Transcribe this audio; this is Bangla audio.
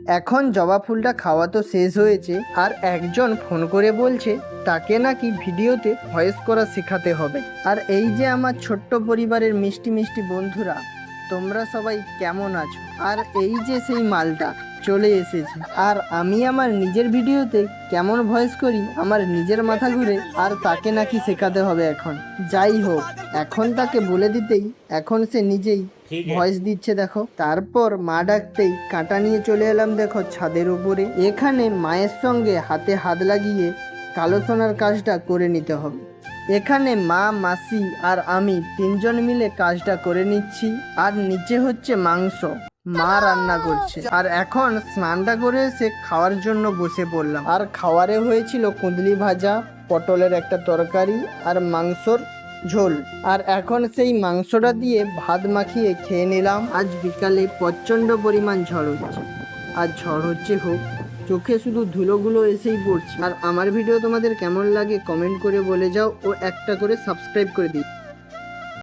এখন জবা ফুলটা খাওয়া তো শেষ হয়েছে, আর একজন ফোন করে বলছে তাকে নাকি ভিডিওতে ভয়েস করা শেখাতে হবে। আর এই যে আমার ছোট্ট পরিবারের মিষ্টি মিষ্টি বন্ধুরা, তোমরা সবাই কেমন আছো? আর এই যে সেই মালটা চলে এসেছে, আর আমি আমার নিজের ভিডিওতে কেমন ভয়েস করি আমার নিজের মাথা ঘুরে, আর তাকে নাকি শেখাতে হবে এখন। যাই হোক, এখন তাকে বলে দিতেই এখন সে নিজেই ভয়েস দিচ্ছে দেখো। তারপর মা ডাকতেই কাঁটা নিয়ে চলে এলাম দেখো ছাদের উপরে। এখানে মায়ের সঙ্গে হাতে হাত লাগিয়ে কালো সোনার কাজটা করে নিতে হবে। এখানে মা, মাসি আর আমি তিনজন মিলে কাজটা করে নিচ্ছি। আর নিচে হচ্ছে মাংস, মা রান্না করছে। আর এখন স্নানটা করে এসে খাওয়ার জন্য বসে পড়লাম। আর খাওয়ারে হয়েছিল কুঁদলি ভাজা, পটলের একটা তরকারি আর মাংসর ঝোল। আর এখন সেই মাংসটা দিয়ে ভাত মাখিয়ে খেয়ে নিলাম। আজ বিকালে প্রচণ্ড পরিমাণ ঝড় হচ্ছে, আর ঝড় হচ্ছে হোক, চোখে শুধু ধুলোগুলো এসেই পড়ছে। আর আমার ভিডিও তোমাদের কেমন লাগে কমেন্ট করে বলে যাও, ও একটা করে সাবস্ক্রাইব করে দিই।